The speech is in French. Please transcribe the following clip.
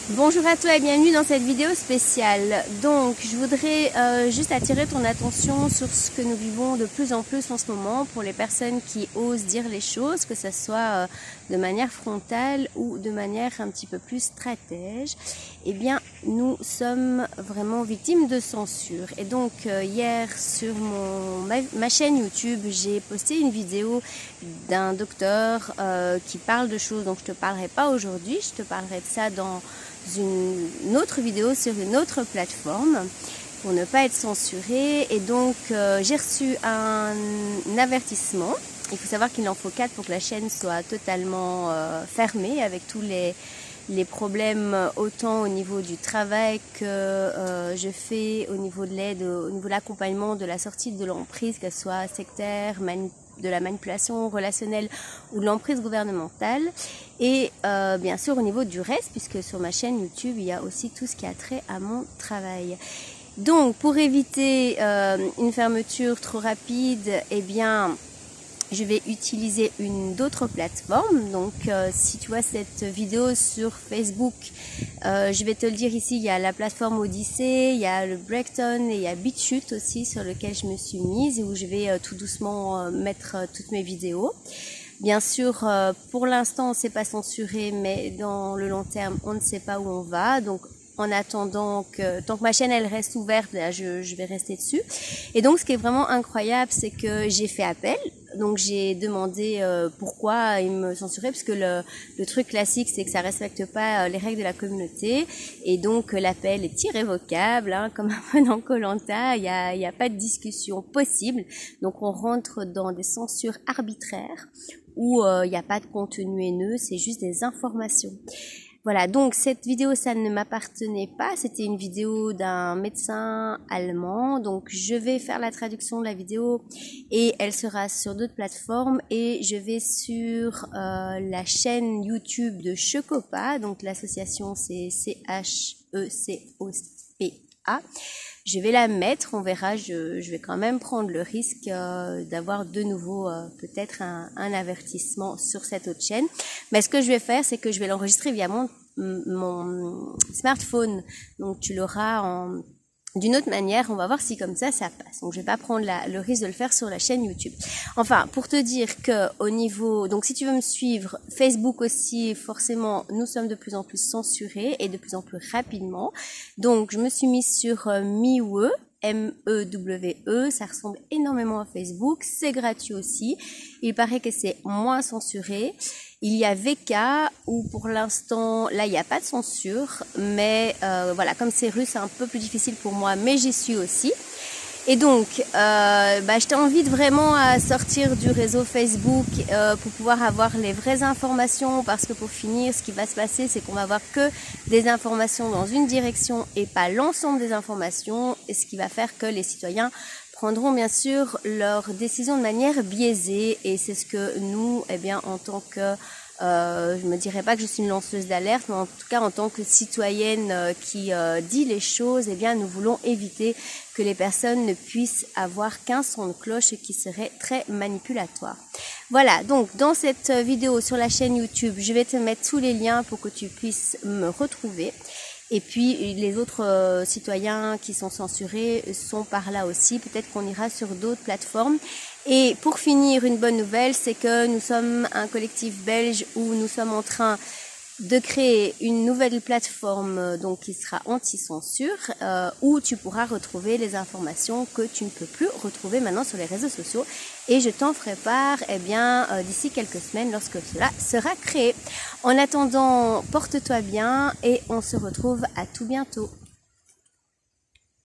Bonjour à toi et bienvenue dans cette vidéo spéciale. Donc je voudrais juste attirer ton attention sur ce que nous vivons de plus en plus en ce moment pour les personnes qui osent dire les choses, que ce soit de manière frontale ou de manière un petit peu plus stratège. Eh bien nous sommes vraiment victimes de censure. Et donc hier sur ma chaîne YouTube, j'ai posté une vidéo d'un docteur qui parle de choses dont je ne te parlerai pas aujourd'hui. Je te parlerai de ça dans une autre vidéo sur une autre plateforme pour ne pas être censurée. Et donc j'ai reçu un avertissement. Il faut savoir qu'il en faut 4 pour que la chaîne soit totalement fermée, avec tous les problèmes autant au niveau du travail que je fais au niveau de l'aide, au niveau de l'accompagnement de la sortie de l'emprise, qu'elle soit sectaire, de la manipulation relationnelle ou de l'emprise gouvernementale, et bien sûr au niveau du reste, puisque sur ma chaîne YouTube il y a aussi tout ce qui a trait à mon travail. Donc pour éviter une fermeture trop rapide, eh bien je vais utiliser d'autres plateformes. Donc si tu vois cette vidéo sur Facebook, je vais te le dire ici, il y a la plateforme Odyssée, il y a le Breakton et il y a BitChute aussi sur lequel je me suis mise et où je vais tout doucement mettre toutes mes vidéos. Bien sûr, pour l'instant, c'est pas censuré, mais dans le long terme, on ne sait pas où on va. Donc en attendant tant que ma chaîne elle reste ouverte, là, je vais rester dessus. Et donc ce qui est vraiment incroyable, c'est que j'ai fait appel. Donc j'ai demandé pourquoi ils me censuraient, parce que le truc classique, c'est que ça respecte pas les règles de la communauté, et donc l'appel est irrévocable, hein, comme un peu dans Koh-Lanta, il y a pas de discussion possible. Donc on rentre dans des censures arbitraires où il n'y a pas de contenu haineux, c'est juste des informations. Voilà, donc cette vidéo, ça ne m'appartenait pas, c'était une vidéo d'un médecin allemand, donc je vais faire la traduction de la vidéo et elle sera sur d'autres plateformes, et je vais sur la chaîne YouTube de Checopa, donc l'association c'est CHECOPA. Je vais la mettre, on verra, je vais quand même prendre le risque d'avoir de nouveau peut-être un avertissement sur cette autre chaîne. Mais ce que je vais faire, c'est que je vais l'enregistrer via mon smartphone. Donc tu l'auras d'une autre manière, on va voir si comme ça passe. Donc je vais pas prendre le risque de le faire sur la chaîne YouTube. Enfin, pour te dire que au niveau, donc si tu veux me suivre, Facebook aussi, forcément, nous sommes de plus en plus censurés et de plus en plus rapidement. Donc je me suis mise sur Mewe, M-E-W-E, ça ressemble énormément à Facebook, c'est gratuit aussi. Il paraît que c'est moins censuré. Il y a VK où pour l'instant, là il n'y a pas de censure, mais voilà, comme c'est russe, c'est un peu plus difficile pour moi, mais j'y suis aussi. Et donc, je t'invite vraiment à sortir du réseau Facebook pour pouvoir avoir les vraies informations, parce que pour finir, ce qui va se passer, c'est qu'on va avoir que des informations dans une direction et pas l'ensemble des informations, et ce qui va faire que les citoyens prendront bien sûr leurs décisions de manière biaisée, et c'est ce que nous, eh bien, en tant que je me dirais pas que je suis une lanceuse d'alerte, mais en tout cas en tant que citoyenne qui dit les choses, eh bien nous voulons éviter que les personnes ne puissent avoir qu'un son de cloche qui serait très manipulatoire. Voilà, donc dans cette vidéo sur la chaîne YouTube, je vais te mettre tous les liens pour que tu puisses me retrouver. Et puis les autres citoyens qui sont censurés sont par là aussi. Peut-être qu'on ira sur d'autres plateformes. Et pour finir, une bonne nouvelle, c'est que nous sommes un collectif belge où nous sommes en train de créer une nouvelle plateforme donc qui sera anti-censure, où tu pourras retrouver les informations que tu ne peux plus retrouver maintenant sur les réseaux sociaux, et je t'en ferai part d'ici quelques semaines lorsque cela sera créé. En attendant, porte-toi bien et on se retrouve à tout bientôt.